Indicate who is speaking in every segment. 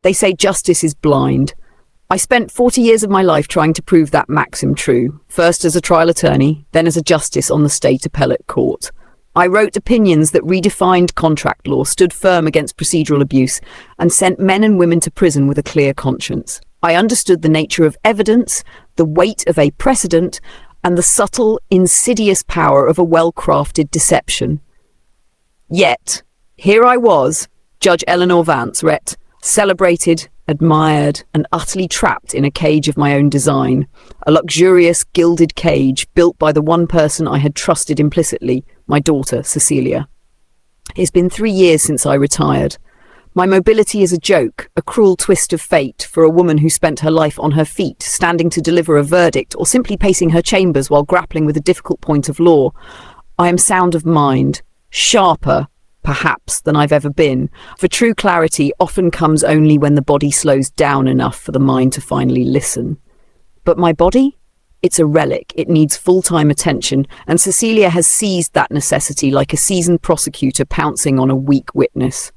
Speaker 1: They say justice is blind. I spent 40 years of my life trying to prove that maxim true, first as a trial attorney, then as a justice on the state appellate court. I wrote opinions that redefined contract law, stood firm against procedural abuse, and sent men and women to prison with a clear conscience. I understood the nature of evidence, the weight of a precedent, and the subtle, insidious power of a well-crafted deception. Yet, here I was, Judge Eleanor Vance, celebrated, admired, and utterly trapped in a cage of my own design, a luxurious, gilded cage built by the one person I had trusted implicitly, my daughter, Cecilia. It's been 3 years since I retired. My mobility is a joke, a cruel twist of fate for a woman who spent her life on her feet, standing to deliver a verdict, or simply pacing her chambers while grappling with a difficult point of law. I am sound of mind, sharper, perhaps, than I've ever been, for true clarity often comes only when the body slows down enough for the mind to finally listen. But my body? It's a relic. It needs full-time attention, and Cecilia has seized that necessity like a seasoned prosecutor pouncing on a weak witness.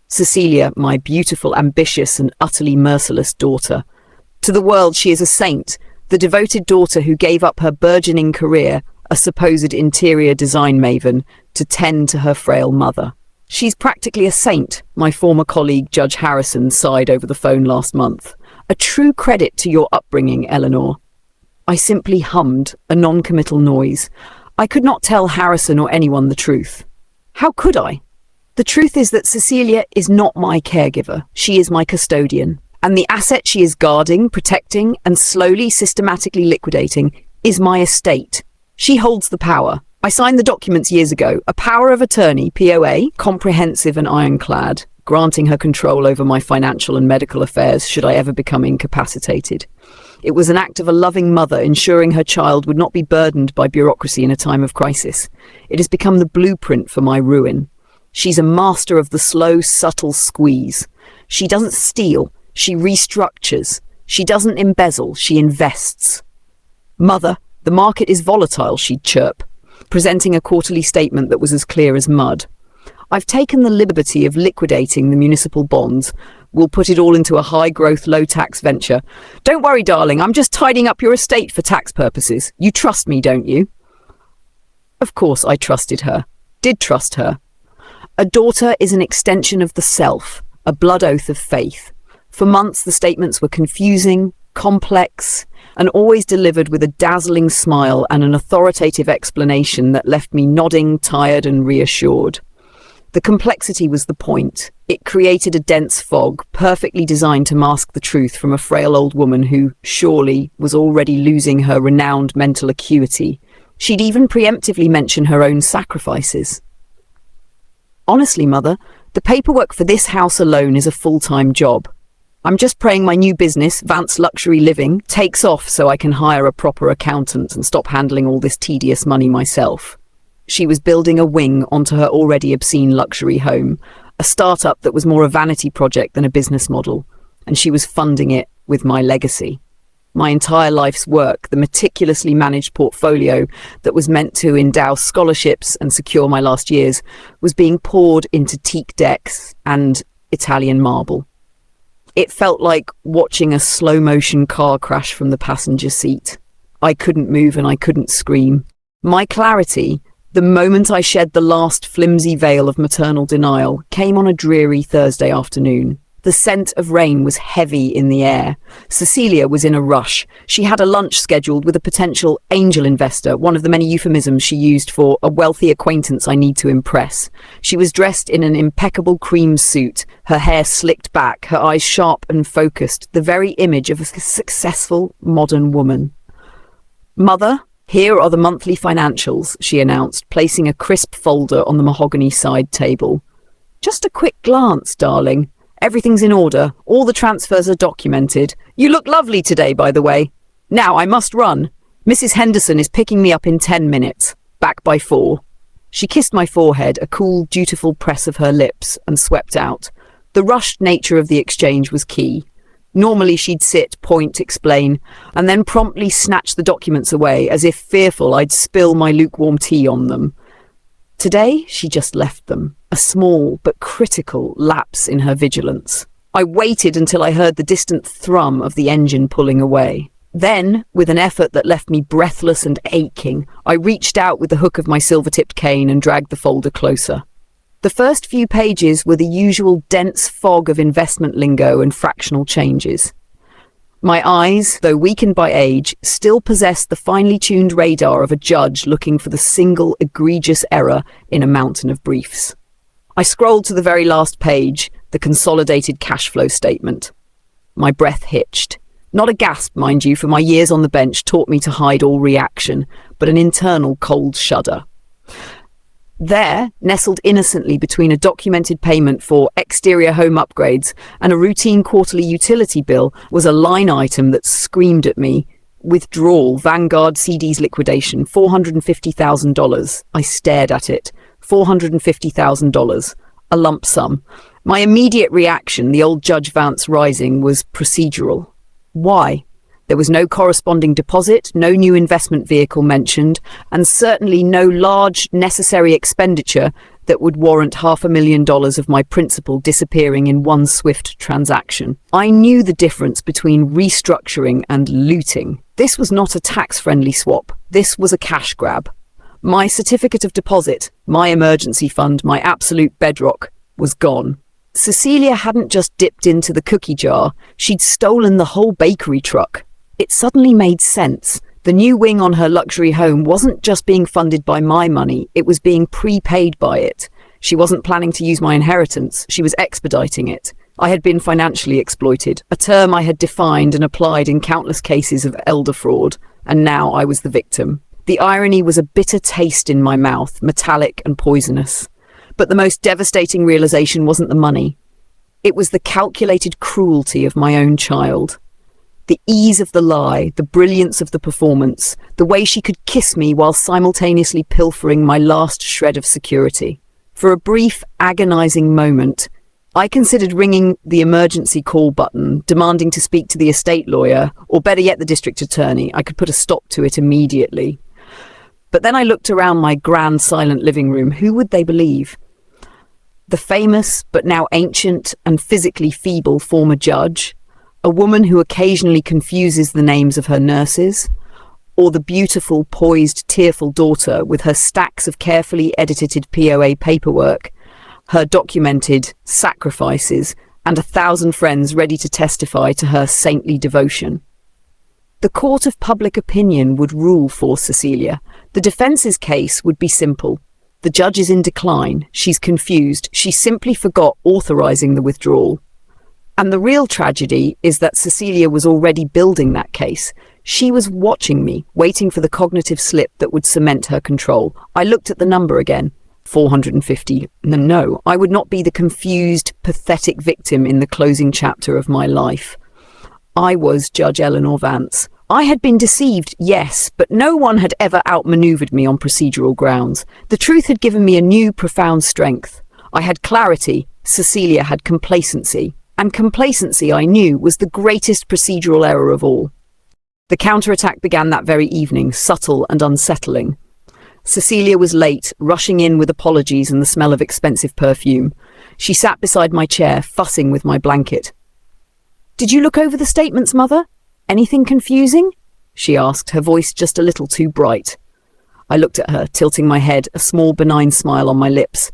Speaker 1: Cecilia, my beautiful, ambitious, and utterly merciless daughter. To the world, she is a saint, the devoted daughter who gave up her burgeoning career, a supposed interior design maven, to tend to her frail mother. She's practically a saint, my former colleague Judge Harrison sighed over the phone last month. A true credit to your upbringing, Eleanor. I simply hummed, a non-committal noise. I could not tell Harrison or anyone the truth. How could I? The truth is that Cecilia is not my caregiver. She is my custodian. And the asset she is guarding, protecting, and slowly, systematically liquidating is my estate. She holds the power. I signed the documents years ago, a power of attorney, POA, comprehensive and ironclad, granting her control over my financial and medical affairs should I ever become incapacitated. It was an act of a loving mother ensuring her child would not be burdened by bureaucracy in a time of crisis. It has become the blueprint for my ruin. She's a master of the slow, subtle squeeze. She doesn't steal, she restructures. She doesn't embezzle, she invests. Mother, the market is volatile, she'd chirp, presenting a quarterly statement that was as clear as mud. I've taken the liberty of liquidating the municipal bonds. We'll put it all into a high-growth, low-tax venture. Don't worry, darling, I'm just tidying up your estate for tax purposes. You trust me, don't you? Of course I trusted her. Did trust her. A daughter is an extension of the self, a blood oath of faith. For months the statements were confusing, complex, and always delivered with a dazzling smile and an authoritative explanation that left me nodding, tired and reassured. The complexity was the point. It created a dense fog, perfectly designed to mask the truth from a frail old woman who, surely, was already losing her renowned mental acuity. She'd even preemptively mention her own sacrifices. Honestly, Mother, the paperwork for this house alone is a full-time job. I'm just praying my new business, Vance Luxury Living, takes off so I can hire a proper accountant and stop handling all this tedious money myself. She was building a wing onto her already obscene luxury home, a startup that was more a vanity project than a business model, and she was funding it with my legacy. My entire life's work, the meticulously managed portfolio that was meant to endow scholarships and secure my last years, was being poured into teak decks and Italian marble. It felt like watching a slow-motion car crash from the passenger seat. I couldn't move and I couldn't scream. My clarity, the moment I shed the last flimsy veil of maternal denial, came on a dreary Thursday afternoon. The scent of rain was heavy in the air. Cecilia was in a rush. She had a lunch scheduled with a potential angel investor, one of the many euphemisms she used for a wealthy acquaintance I need to impress. She was dressed in an impeccable cream suit, her hair slicked back, her eyes sharp and focused, the very image of a successful modern woman. Mother, here are the monthly financials, she announced, placing a crisp folder on the mahogany side table. Just a quick glance, darling. Everything's in order. All the transfers are documented. You look lovely today, by the way. Now I must run. Mrs. Henderson is picking me up in 10 minutes. Back by 4. She kissed my forehead, a cool, dutiful press of her lips, and swept out. The rushed nature of the exchange was key. Normally she'd sit, point, explain, and then promptly snatch the documents away, as if fearful I'd spill my lukewarm tea on them. Today, she just left them, a small but critical lapse in her vigilance. I waited until I heard the distant thrum of the engine pulling away. Then, with an effort that left me breathless and aching, I reached out with the hook of my silver-tipped cane and dragged the folder closer. The first few pages were the usual dense fog of investment lingo and fractional changes. My eyes, though weakened by age, still possessed the finely tuned radar of a judge looking for the single egregious error in a mountain of briefs. I scrolled to the very last page, the consolidated cash flow statement. My breath hitched. Not a gasp, mind you, for my years on the bench taught me to hide all reaction, but an internal cold shudder. There, nestled innocently between a documented payment for exterior home upgrades and a routine quarterly utility bill, was a line item that screamed at me. Withdrawal, Vanguard CDs liquidation, $450,000. I stared at it. $450,000. A lump sum. My immediate reaction, the old Judge Vance rising, was procedural. Why? There was no corresponding deposit, no new investment vehicle mentioned, and certainly no large necessary expenditure that would warrant $500,000 of my principal disappearing in one swift transaction. I knew the difference between restructuring and looting. This was not a tax-friendly swap. This was a cash grab. My certificate of deposit, my emergency fund, my absolute bedrock, was gone. Cecilia hadn't just dipped into the cookie jar, she'd stolen the whole bakery truck. It suddenly made sense. The new wing on her luxury home wasn't just being funded by my money, it was being prepaid by it. She wasn't planning to use my inheritance, she was expediting it. I had been financially exploited, a term I had defined and applied in countless cases of elder fraud, and now I was the victim. The irony was a bitter taste in my mouth, metallic and poisonous. But the most devastating realization wasn't the money. It was the calculated cruelty of my own child. The ease of the lie, the brilliance of the performance, the way she could kiss me while simultaneously pilfering my last shred of security. For a brief, agonizing moment, I considered ringing the emergency call button, demanding to speak to the estate lawyer, or better yet the district attorney. I could put a stop to it immediately. But then I looked around my grand silent living room. Who would they believe? The famous, but now ancient and physically feeble former judge, a woman who occasionally confuses the names of her nurses, or the beautiful, poised, tearful daughter with her stacks of carefully edited POA paperwork, her documented sacrifices, and 1,000 friends ready to testify to her saintly devotion. The court of public opinion would rule for Cecilia. The defence's case would be simple. The judge is in decline. She's confused. She simply forgot authorizing the withdrawal. And the real tragedy is that Cecilia was already building that case. She was watching me, waiting for the cognitive slip that would cement her control. I looked at the number again. 450. No, I would not be the confused, pathetic victim in the closing chapter of my life. I was Judge Eleanor Vance. I had been deceived, yes, but no one had ever outmaneuvered me on procedural grounds. The truth had given me a new, profound strength. I had clarity, Cecilia had complacency. And complacency, I knew, was the greatest procedural error of all. The counterattack began that very evening, subtle and unsettling. Cecilia was late, rushing in with apologies and the smell of expensive perfume. She sat beside my chair, fussing with my blanket. "Did you look over the statements, Mother? Anything confusing?" she asked, her voice just a little too bright. I looked at her, tilting my head, a small benign smile on my lips.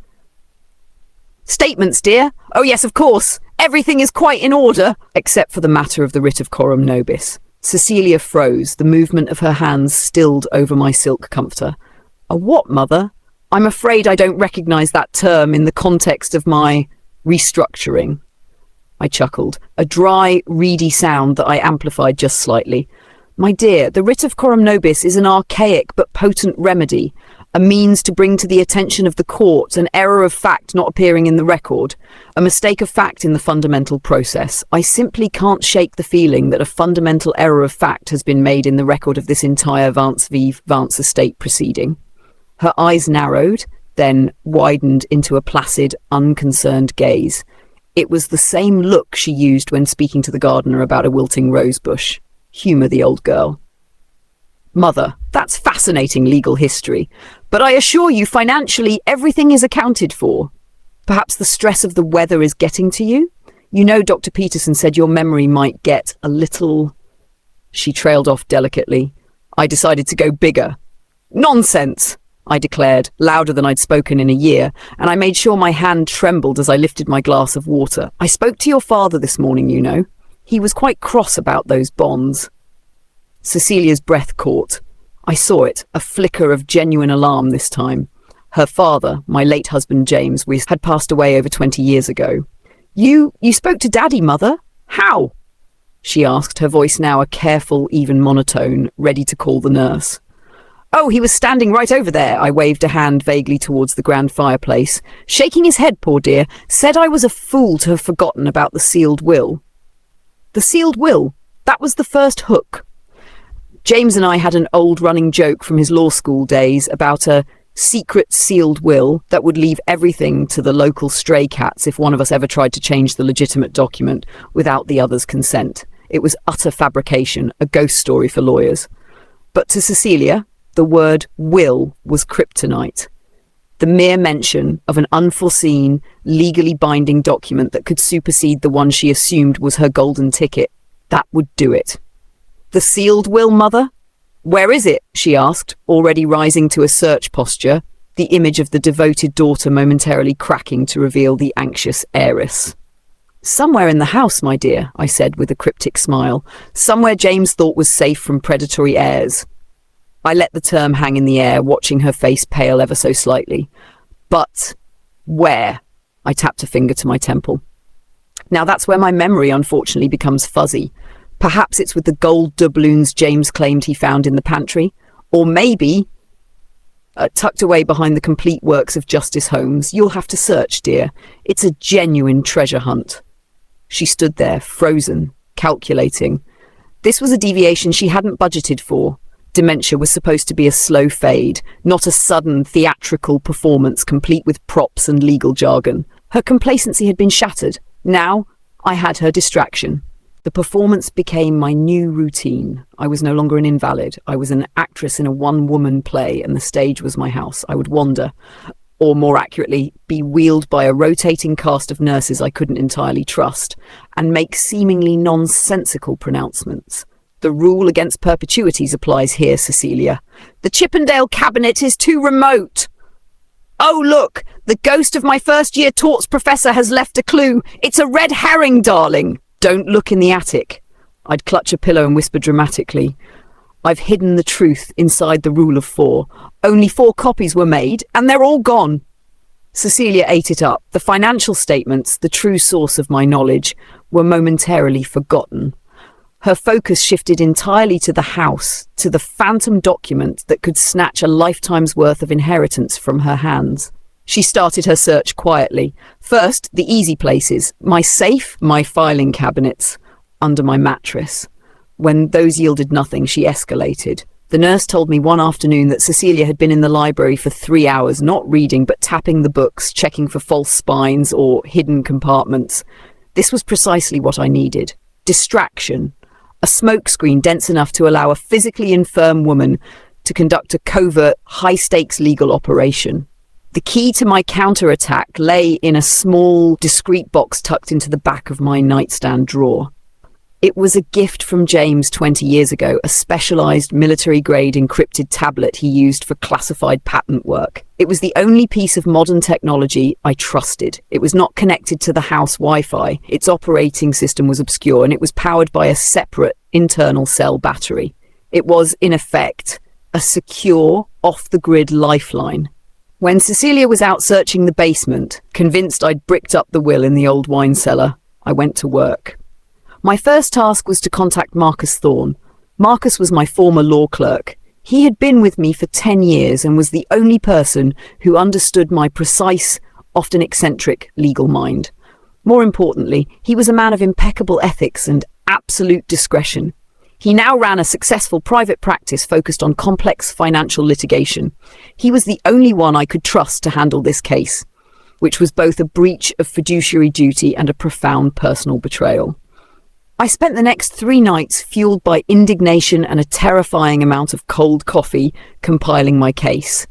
Speaker 1: "Statements, dear? Oh yes, of course. Everything is quite in order, except for the matter of the writ of coram nobis." Cecilia froze, the movement of her hands stilled over my silk comforter. "A what, Mother? I'm afraid I don't recognize that term in the context of my restructuring." I chuckled, a dry, reedy sound that I amplified just slightly. "My dear, the writ of coram nobis is an archaic but potent remedy, a means to bring to the attention of the court an error of fact not appearing in the record, a mistake of fact in the fundamental process. I simply can't shake the feeling that a fundamental error of fact has been made in the record of this entire Vance v. Vance estate proceeding." Her eyes narrowed, then widened into a placid, unconcerned gaze. It was the same look she used when speaking to the gardener about a wilting rose bush. Humour the old girl. "Mother, that's fascinating legal history, but I assure you financially everything is accounted for. Perhaps the stress of the weather is getting to you? You know, Dr. Peterson said your memory might get a little... She trailed off delicately. I decided to go bigger. Nonsense, I declared, louder than I'd spoken in a year, and I made sure my hand trembled as I lifted my glass of water. I spoke to your father this morning, you know. He was quite cross about those bonds. Cecilia's breath caught. I saw it, a flicker of genuine alarm this time. Her father, my late husband James, had passed away over 20 years ago. You spoke to Daddy, Mother? How? She asked, her voice now a careful, even monotone, ready to call the nurse. Oh, he was standing right over there. I waved a hand vaguely towards the grand fireplace. Shaking his head, poor dear, said I was a fool to have forgotten about the sealed will. The sealed will? That was the first hook. James and I had an old running joke from his law school days about a secret sealed will that would leave everything to the local stray cats if one of us ever tried to change the legitimate document without the other's consent. It was utter fabrication, a ghost story for lawyers. But to Cecilia, the word will was kryptonite. The mere mention of an unforeseen, legally binding document that could supersede the one she assumed was her golden ticket, that would do it. The sealed will, Mother? Where is it? She asked, already rising to a search posture, the image of the devoted daughter momentarily cracking to reveal the anxious heiress. Somewhere in the house, my dear, I said with a cryptic smile. Somewhere James thought was safe from predatory heirs. I let the term hang in the air, watching her face pale ever so slightly. But where? I tapped a finger to my temple. Now that's where my memory unfortunately becomes fuzzy. Perhaps it's with the gold doubloons James claimed he found in the pantry. Or maybe, tucked away behind the complete works of Justice Holmes. You'll have to search, dear. It's a genuine treasure hunt. She stood there, frozen, calculating. This was a deviation she hadn't budgeted for. Dementia was supposed to be a slow fade, not a sudden theatrical performance complete with props and legal jargon. Her complacency had been shattered. Now I had her distraction. The performance became my new routine. I was no longer an invalid. I was an actress in a one-woman play, and the stage was my house. I would wander, or more accurately, be wheeled by a rotating cast of nurses I couldn't entirely trust, and make seemingly nonsensical pronouncements. The rule against perpetuities applies here, Cecilia. The Chippendale cabinet is too remote. Oh, look, the ghost of my first-year torts professor has left a clue. It's a red herring, darling. Don't look in the attic. I'd clutch a pillow and whisper dramatically. I've hidden the truth inside the rule of 4. Only 4 copies were made, and they're all gone. Cecilia ate it up. The financial statements, the true source of my knowledge, were momentarily forgotten. Her focus shifted entirely to the house, to the phantom document that could snatch a lifetime's worth of inheritance from her hands. She started her search quietly. First, the easy places, my safe, my filing cabinets, under my mattress. When those yielded nothing, she escalated. The nurse told me one afternoon that Cecilia had been in the library for 3 hours, not reading, but tapping the books, checking for false spines or hidden compartments. This was precisely what I needed. Distraction. A smokescreen dense enough to allow a physically infirm woman to conduct a covert, high-stakes legal operation. The key to my counterattack lay in a small, discreet box tucked into the back of my nightstand drawer. It was a gift from James 20 years ago, a specialized military-grade encrypted tablet he used for classified patent work. It was the only piece of modern technology I trusted. It was not connected to the house Wi-Fi. Its operating system was obscure, and it was powered by a separate internal cell battery. It was, in effect, a secure, off-the-grid lifeline. When Cecilia was out searching the basement, convinced I'd bricked up the will in the old wine cellar, I went to work. My first task was to contact Marcus Thorne. Marcus was my former law clerk. He had been with me for 10 years and was the only person who understood my precise, often eccentric, legal mind. More importantly, he was a man of impeccable ethics and absolute discretion. He now ran a successful private practice focused on complex financial litigation. He was the only one I could trust to handle this case, which was both a breach of fiduciary duty and a profound personal betrayal. I spent the next 3 nights fueled by indignation and a terrifying amount of cold coffee compiling my case.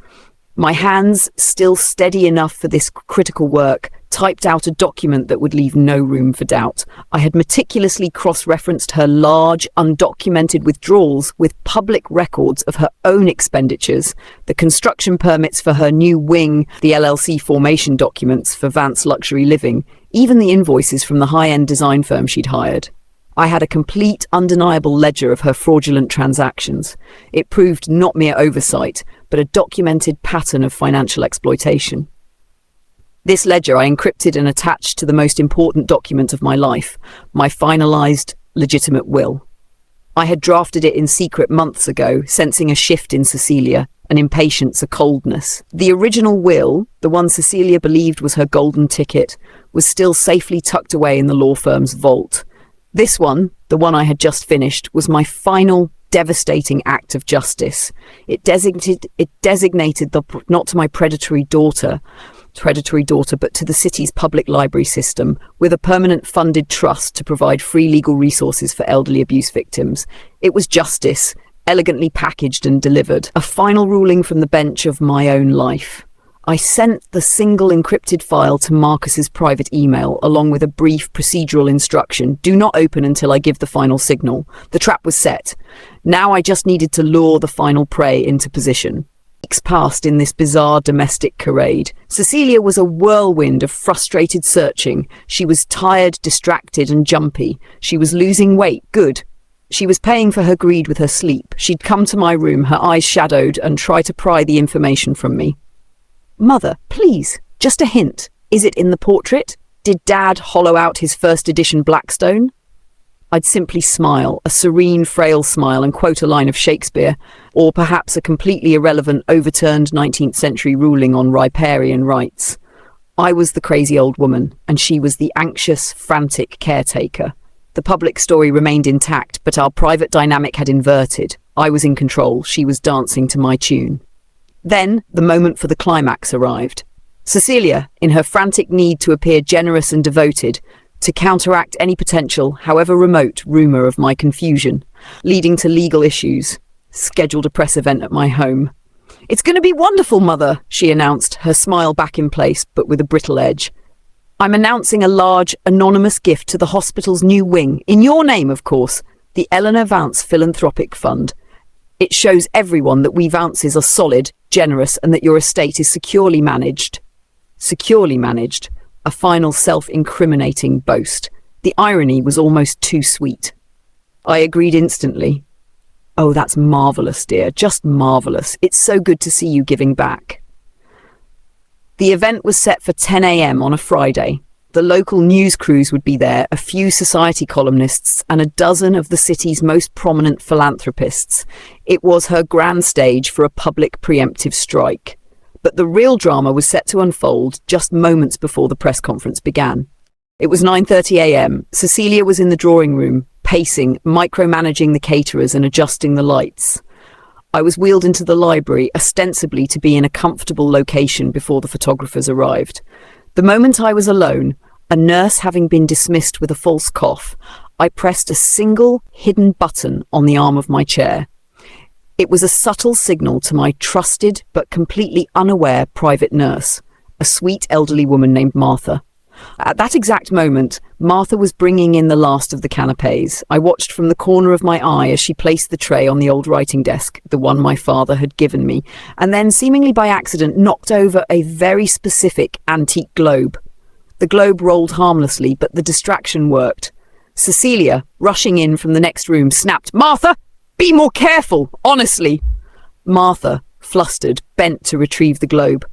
Speaker 1: My hands, still steady enough for this critical work, typed out a document that would leave no room for doubt. I had meticulously cross-referenced her large, undocumented withdrawals with public records of her own expenditures, the construction permits for her new wing, the LLC formation documents for Vance Luxury Living, even the invoices from the high-end design firm she'd hired. I had a complete, undeniable ledger of her fraudulent transactions. It proved not mere oversight, but a documented pattern of financial exploitation. This ledger I encrypted and attached to the most important document of my life, my finalized, legitimate will. I had drafted it in secret months ago, sensing a shift in Cecilia, an impatience, a coldness. The original will, the one Cecilia believed was her golden ticket, was still safely tucked away in the law firm's vault. This one, the one I had just finished, was my final, devastating act of justice. It designated not to my predatory daughter, but to the city's public library system, with a permanent funded trust to provide free legal resources for elderly abuse victims. It was justice, elegantly packaged and delivered, a final ruling from the bench of my own life. I sent the single encrypted file to Marcus's private email, along with a brief procedural instruction: do not open until I give the final signal. The trap was set. Now I just needed to lure the final prey into position. Weeks passed in this bizarre domestic charade. Cecilia was a whirlwind of frustrated searching. She was tired, distracted, and jumpy. She was losing weight. Good. She was paying for her greed with her sleep. She'd come to my room, her eyes shadowed, and try to pry the information from me. Mother, please, just a hint. Is it in the portrait? Did Dad hollow out his first edition Blackstone? I'd simply smile, a serene, frail smile, and quote a line of Shakespeare, or perhaps a completely irrelevant, overturned 19th century ruling on riparian rights. I was the crazy old woman, and she was the anxious, frantic caretaker. The public story remained intact, but our private dynamic had inverted. I was in control, she was dancing to my tune. Then, the moment for the climax arrived. Cecilia, in her frantic need to appear generous and devoted, to counteract any potential, however remote, rumour of my confusion, leading to legal issues, scheduled a press event at my home. "It's going to be wonderful, Mother," she announced, her smile back in place, but with a brittle edge. "I'm announcing a large, anonymous gift to the hospital's new wing, in your name, of course, the Eleanor Vance Philanthropic Fund. It shows everyone that we Vances are solid, generous, and that your estate is securely managed." Securely managed. A final self-incriminating boast. The irony was almost too sweet. I agreed instantly. "Oh, that's marvellous, dear, just marvellous. It's so good to see you giving back." The event was set for 10 a.m. on a Friday. The local news crews would be there, a few society columnists, and a dozen of the city's most prominent philanthropists. It was her grand stage for a public preemptive strike. But the real drama was set to unfold just moments before the press conference began. It was 9:30 a.m. Cecilia was in the drawing room, pacing, micromanaging the caterers and adjusting the lights. I was wheeled into the library, ostensibly to be in a comfortable location before the photographers arrived. The moment I was alone, a nurse having been dismissed with a false cough, I pressed a single hidden button on the arm of my chair. It was a subtle signal to my trusted but completely unaware private nurse, a sweet elderly woman named Martha. At that exact moment, Martha was bringing in the last of the canapes. I watched from the corner of my eye as she placed the tray on the old writing desk, the one my father had given me, and then, seemingly by accident, knocked over a very specific antique globe. The globe rolled harmlessly, but the distraction worked. Cecilia, rushing in from the next room, snapped, "Martha! Be more careful, honestly." Martha, flustered, bent to retrieve the globe.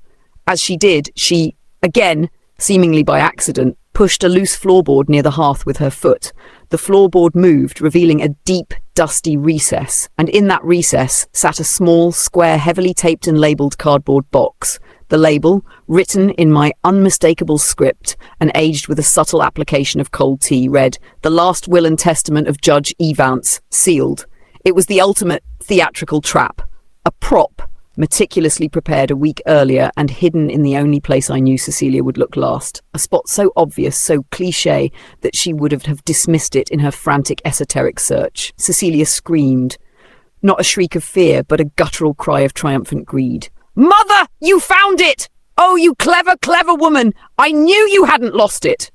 Speaker 1: As she did, she, again, seemingly by accident, pushed a loose floorboard near the hearth with her foot. The floorboard moved, revealing a deep, dusty recess, and in that recess sat a small, square, heavily taped and labelled cardboard box. The label, written in my unmistakable script and aged with a subtle application of cold tea, read, "The Last Will and Testament of Judge E. Vance, sealed." It was the ultimate theatrical trap, a prop meticulously prepared a week earlier and hidden in the only place I knew Cecilia would look last, a spot so obvious, so cliché, that she would have dismissed it in her frantic esoteric search. Cecilia screamed, not a shriek of fear, but a guttural cry of triumphant greed. Mother, you found it! Oh, you clever, clever woman! I knew you hadn't lost it!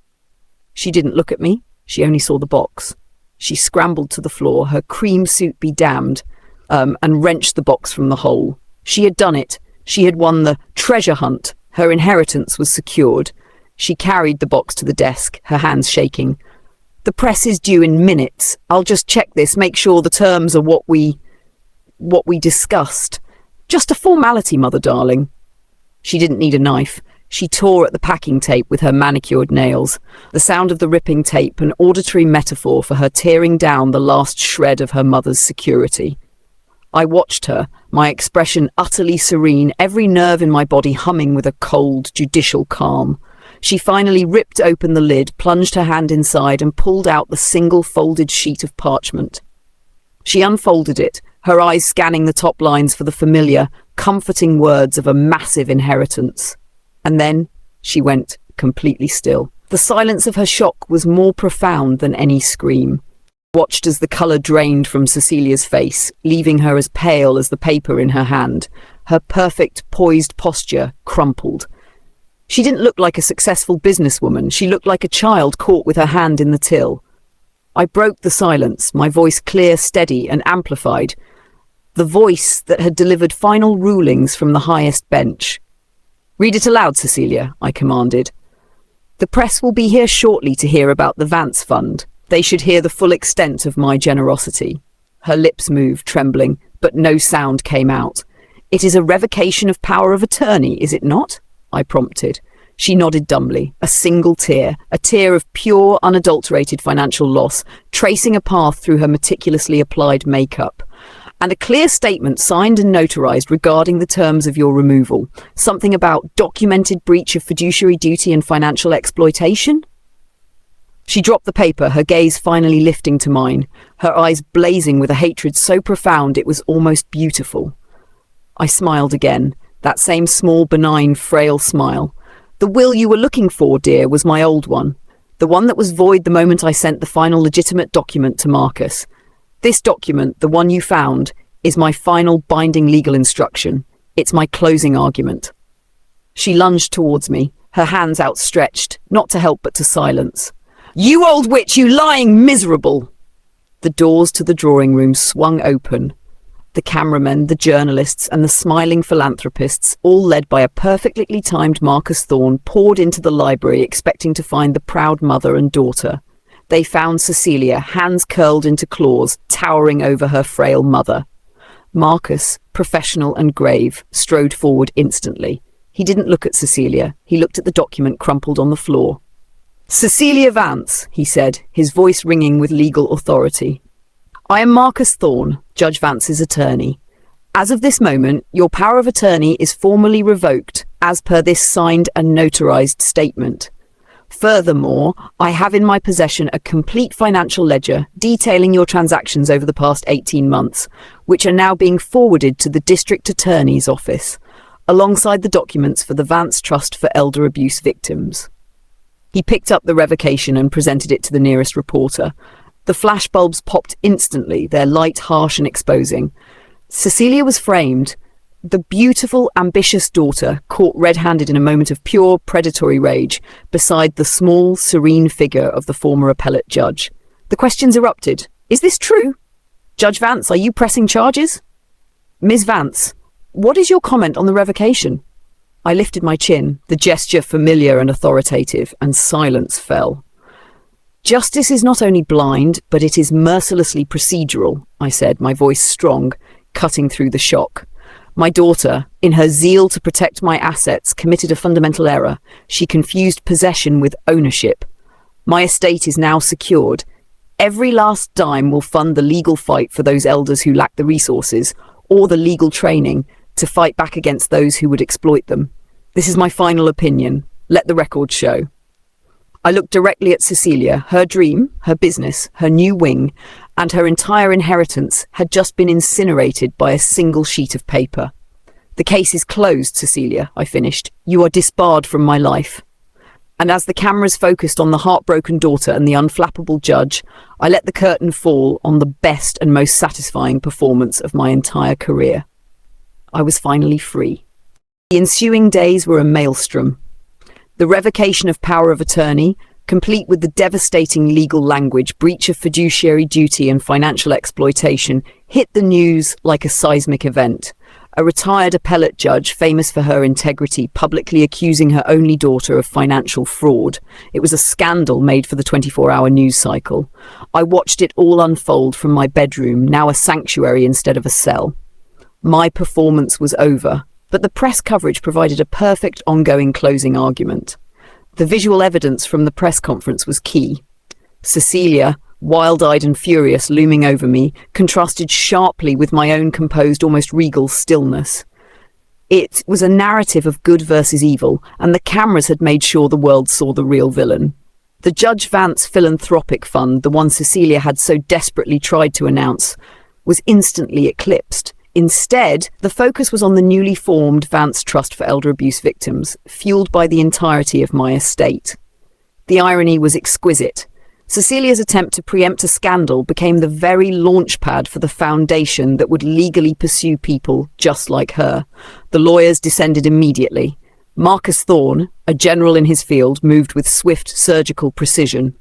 Speaker 1: She didn't look at me. She only saw the box. She scrambled to the floor, her cream suit be damned, and wrenched the box from the hole. She had done it. She had won the treasure hunt. Her inheritance was secured. She carried the box to the desk, her hands shaking. The press is due in minutes. I'll just check this, make sure the terms are what we discussed. Just a formality, mother darling. She didn't need a knife. She tore at the packing tape with her manicured nails. The sound of the ripping tape, an auditory metaphor for her tearing down the last shred of her mother's security. I watched her, my expression utterly serene, every nerve in my body humming with a cold, judicial calm. She finally ripped open the lid, plunged her hand inside, and pulled out the single folded sheet of parchment. She unfolded it, her eyes scanning the top lines for the familiar, comforting words of a massive inheritance. And then she went completely still. The silence of her shock was more profound than any scream. Watched as the colour drained from Cecilia's face, leaving her as pale as the paper in her hand. Her perfect, poised posture crumpled. She didn't look like a successful businesswoman. She looked like a child caught with her hand in the till. I broke the silence, my voice clear, steady, and amplified. The voice that had delivered final rulings from the highest bench. "Read it aloud, Cecilia," I commanded. "The press will be here shortly to hear about the Vance Fund. They should hear the full extent of my generosity." Her lips moved, trembling, but no sound came out. "It is a revocation of power of attorney, is it not?" I prompted. She nodded dumbly, a single tear, a tear of pure, unadulterated financial loss, tracing a path through her meticulously applied makeup. "And a clear statement signed and notarized regarding the terms of your removal. Something about documented breach of fiduciary duty and financial exploitation?" She dropped the paper, her gaze finally lifting to mine, her eyes blazing with a hatred so profound it was almost beautiful. I smiled again, that same small, benign, frail smile. "The will you were looking for, dear, was my old one. The one that was void the moment I sent the final legitimate document to Marcus. This document, the one you found, is my final binding legal instruction. It's my closing argument." She lunged towards me, her hands outstretched, not to help but to silence. "You old witch, you lying miserable!" The doors to the drawing room swung open. The cameramen, the journalists, and the smiling philanthropists, all led by a perfectly timed Marcus Thorne, poured into the library expecting to find the proud mother and daughter. They found Cecilia, hands curled into claws, towering over her frail mother. Marcus, professional and grave, strode forward instantly. He didn't look at Cecilia. He looked at the document crumpled on the floor. "Cecilia Vance," he said, his voice ringing with legal authority. "I am Marcus Thorne, Judge Vance's attorney. As of this moment, your power of attorney is formally revoked, as per this signed and notarized statement. Furthermore, I have in my possession a complete financial ledger detailing your transactions over the past 18 months, which are now being forwarded to the District Attorney's Office, alongside the documents for the Vance Trust for Elder Abuse Victims." He picked up the revocation and presented it to the nearest reporter. The flashbulbs popped instantly, their light harsh and exposing. Cecilia was framed. The beautiful, ambitious daughter, caught red-handed in a moment of pure, predatory rage, beside the small, serene figure of the former appellate judge. The questions erupted. "Is this true? Judge Vance, are you pressing charges? Ms. Vance, what is your comment on the revocation?" I lifted my chin, the gesture familiar and authoritative, and silence fell. "Justice is not only blind, but it is mercilessly procedural," I said, my voice strong, cutting through the shock. "My daughter, in her zeal to protect my assets, committed a fundamental error. She confused possession with ownership. My estate is now secured. Every last dime will fund the legal fight for those elders who lack the resources, or the legal training, to fight back against those who would exploit them. This is my final opinion. Let the record show." I looked directly at Cecilia. Her dream, her business, her new wing, and her entire inheritance had just been incinerated by a single sheet of paper. "The case is closed, Cecilia," I finished. "You are disbarred from my life." And as the cameras focused on the heartbroken daughter and the unflappable judge, I let the curtain fall on the best and most satisfying performance of my entire career. I was finally free. The ensuing days were a maelstrom. The revocation of power of attorney, complete with the devastating legal language, breach of fiduciary duty and financial exploitation, hit the news like a seismic event. A retired appellate judge, famous for her integrity, publicly accusing her only daughter of financial fraud. It was a scandal made for the 24-hour news cycle. I watched it all unfold from my bedroom, now a sanctuary instead of a cell. My performance was over, but the press coverage provided a perfect ongoing closing argument. The visual evidence from the press conference was key. Cecilia, wild-eyed and furious, looming over me, contrasted sharply with my own composed, almost regal stillness. It was a narrative of good versus evil, and the cameras had made sure the world saw the real villain. The Judge Vance philanthropic fund, the one Cecilia had so desperately tried to announce, was instantly eclipsed. Instead, the focus was on the newly formed Vance Trust for Elder Abuse Victims, fueled by the entirety of my estate. The irony was exquisite. Cecilia's attempt to preempt a scandal became the very launchpad for the foundation that would legally pursue people just like her. The lawyers descended immediately. Marcus Thorne, a general in his field, moved with swift surgical precision.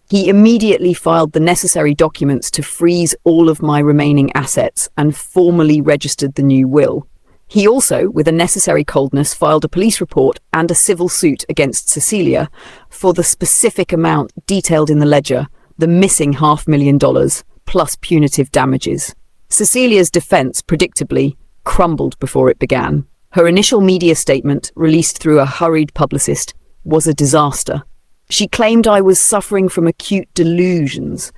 Speaker 1: He immediately filed the necessary documents to freeze all of my remaining assets and formally registered the new will. He also, with a necessary coldness, filed a police report and a civil suit against Cecilia for the specific amount detailed in the ledger, the missing $500,000, plus punitive damages. Cecilia's defense, predictably, crumbled before it began. Her initial media statement, released through a hurried publicist, was a disaster. She claimed I was suffering from acute delusions,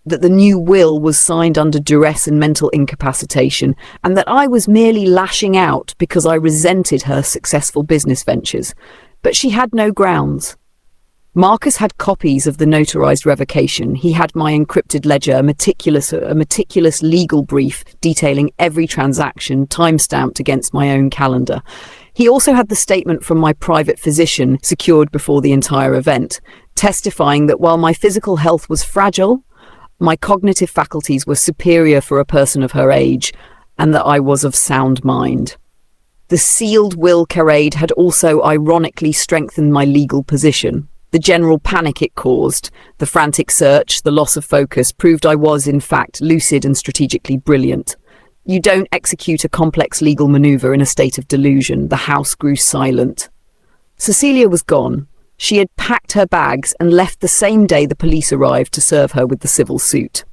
Speaker 1: that the new will was signed under duress and mental incapacitation, and that I was merely lashing out because I resented her successful business ventures. But she had no grounds. Marcus had copies of the notarized revocation. He had my encrypted ledger, a meticulous legal brief detailing every transaction, time-stamped against my own calendar. He also had the statement from my private physician, secured before the entire event, testifying that while my physical health was fragile, my cognitive faculties were superior for a person of her age, and that I was of sound mind. The sealed will charade had also ironically strengthened my legal position. The general panic it caused, the frantic search, the loss of focus, proved I was, in fact, lucid and strategically brilliant. You don't execute a complex legal maneuver in a state of delusion. The house grew silent. Cecilia was gone. She had packed her bags and left the same day the police arrived to serve her with the civil suit.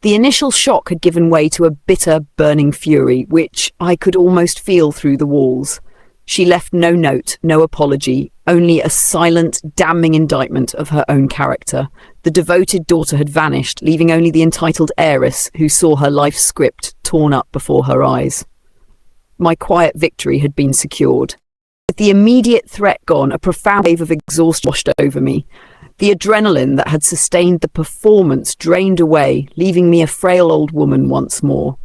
Speaker 1: The initial shock had given way to a bitter, burning fury, which I could almost feel through the walls. She left no note, no apology, only a silent, damning indictment of her own character. The devoted daughter had vanished, leaving only the entitled heiress who saw her life script torn up before her eyes. My quiet victory had been secured. With the immediate threat gone, a profound wave of exhaustion washed over me. The adrenaline that had sustained the performance drained away, leaving me a frail old woman once more.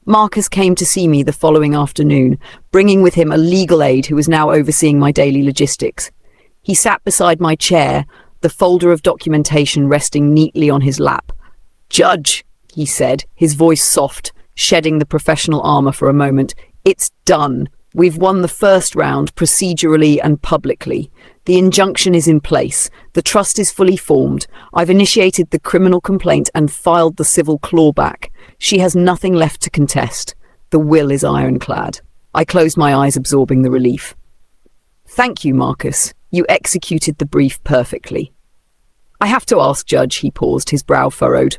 Speaker 1: Marcus came to see me the following afternoon, bringing with him a legal aide who was now overseeing my daily logistics. He sat beside my chair, the folder of documentation resting neatly on his lap. "Judge," he said, his voice soft, shedding the professional armor for a moment, "it's done. We've won the first round procedurally and publicly. The injunction is in place. The trust is fully formed. I've initiated the criminal complaint and filed the civil clawback. She has nothing left to contest. The will is ironclad." I closed my eyes, absorbing the relief. "Thank you, Marcus. You executed the brief perfectly." "I have to ask, Judge," he paused, his brow furrowed.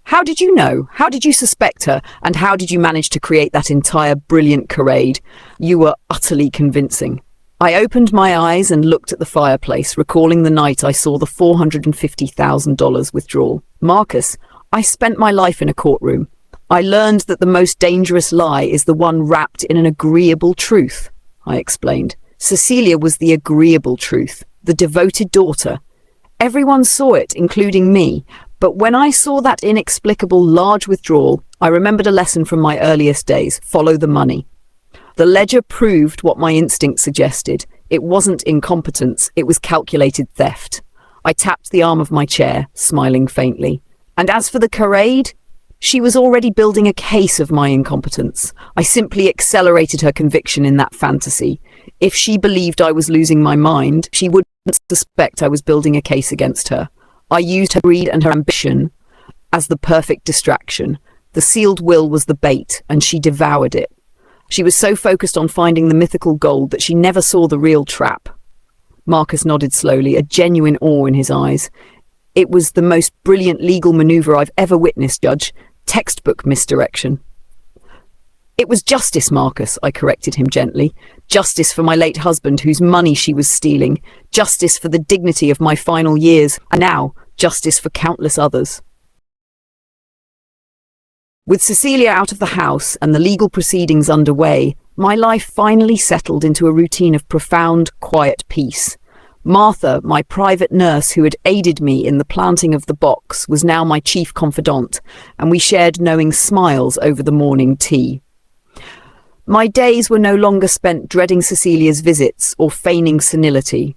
Speaker 1: "How did you know? How did you suspect her? And how did you manage to create that entire brilliant charade? You were utterly convincing." I opened my eyes and looked at the fireplace, recalling the night I saw the $450,000 withdrawal. "Marcus, I spent my life in a courtroom. I learned that the most dangerous lie is the one wrapped in an agreeable truth," I explained. Cecilia was the agreeable truth, the devoted daughter. Everyone saw it, including me. But when I saw that inexplicable large withdrawal, I remembered a lesson from my earliest days: follow the money. The ledger proved what my instinct suggested. It wasn't incompetence, it was calculated theft. I tapped the arm of my chair, smiling faintly. And as for the charade, She was already building a case of my incompetence. I simply accelerated her conviction in that fantasy. If she believed I was losing my mind, she wouldn't suspect I was building a case against her. I used her greed and her ambition as the perfect distraction. The sealed will was the bait, and she devoured it. She was so focused on finding the mythical gold that she never saw the real trap. Marcus nodded slowly, a genuine awe in his eyes. It was the most brilliant legal maneuver I've ever witnessed, Judge. Textbook misdirection. It was justice, Marcus, I corrected him gently. Justice for my late husband, whose money she was stealing. Justice for the dignity of my final years. And now, justice for countless others. With Cecilia out of the house and the legal proceedings underway, my life finally settled into a routine of profound, quiet peace. Martha, my private nurse who had aided me in the planting of the box, was now my chief confidant, and we shared knowing smiles over the morning tea. My days were no longer spent dreading Cecilia's visits or feigning senility.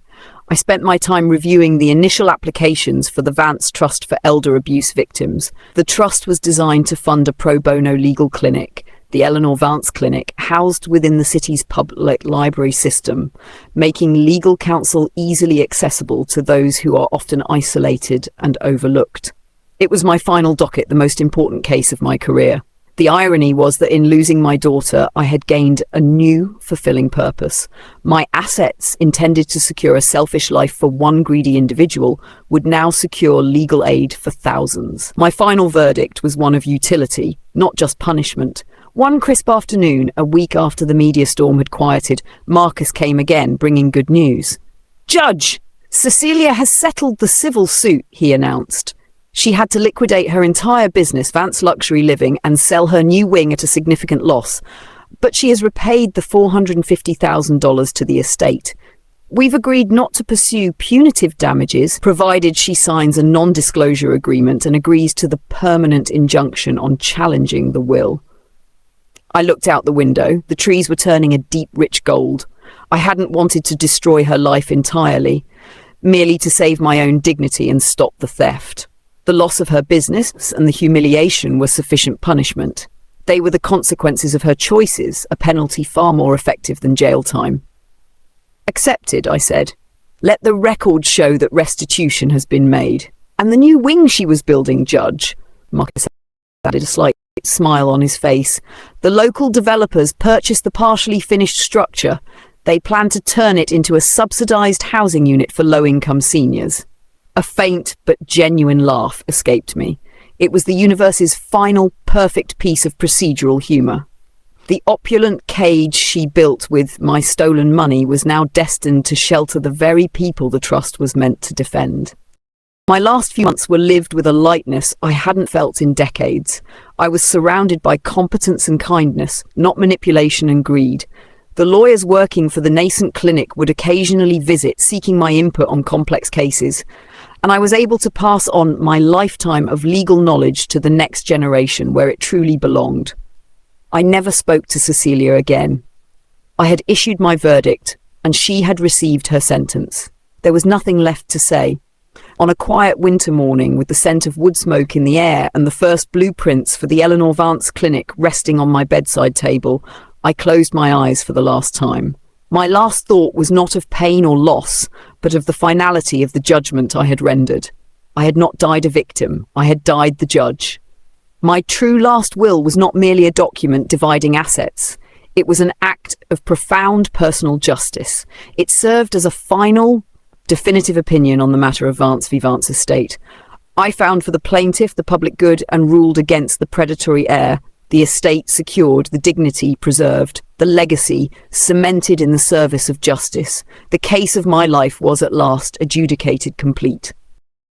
Speaker 1: I spent my time reviewing the initial applications for the Vance Trust for Elder Abuse Victims. The trust was designed to fund a pro bono legal clinic, the Eleanor Vance Clinic, housed within the city's public library system, making legal counsel easily accessible to those who are often isolated and overlooked. It was my final docket, the most important case of my career. The irony was that in losing my daughter, I had gained a new, fulfilling purpose. My assets, intended to secure a selfish life for one greedy individual, would now secure legal aid for thousands. My final verdict was one of utility, not just punishment. One crisp afternoon, a week after the media storm had quieted, Marcus came again, bringing good news. "Judge, Cecilia has settled the civil suit," he announced. She had to liquidate her entire business, Vance Luxury Living, and sell her new wing at a significant loss. But she has repaid the $450,000 to the estate. We've agreed not to pursue punitive damages, provided she signs a non-disclosure agreement and agrees to the permanent injunction on challenging the will. I looked out the window. The trees were turning a deep, rich gold. I hadn't wanted to destroy her life entirely, merely to save my own dignity and stop the theft. The loss of her business and the humiliation were sufficient punishment. They were the consequences of her choices, a penalty far more effective than jail time. "Accepted," I said. "Let the record show that restitution has been made." "And the new wing she was building, Judge," Marcus added, a slight smile on his face. "The local developers purchased the partially finished structure. They plan to turn it into a subsidized housing unit for low-income seniors." A faint but genuine laugh escaped me. It was the universe's final perfect piece of procedural humor. The opulent cage she built with my stolen money was now destined to shelter the very people the trust was meant to defend. My last few months were lived with a lightness I hadn't felt in decades. I was surrounded by competence and kindness, not manipulation and greed. The lawyers working for the nascent clinic would occasionally visit, seeking my input on complex cases, and I was able to pass on my lifetime of legal knowledge to the next generation where it truly belonged. I never spoke to Cecilia again. I had issued my verdict, and she had received her sentence. There was nothing left to say. On a quiet winter morning, with the scent of wood smoke in the air and the first blueprints for the Eleanor Vance Clinic resting on my bedside table, I closed my eyes for the last time. My last thought was not of pain or loss, but of the finality of the judgment I had rendered. I had not died a victim, I had died the judge. My true last will was not merely a document dividing assets. It was an act of profound personal justice. It served as a final, definitive opinion on the matter of Vance v. Vance estate. I found for the plaintiff the public good and ruled against the predatory heir. The estate secured, the dignity preserved, the legacy cemented in the service of justice. The case of my life was at last adjudicated complete.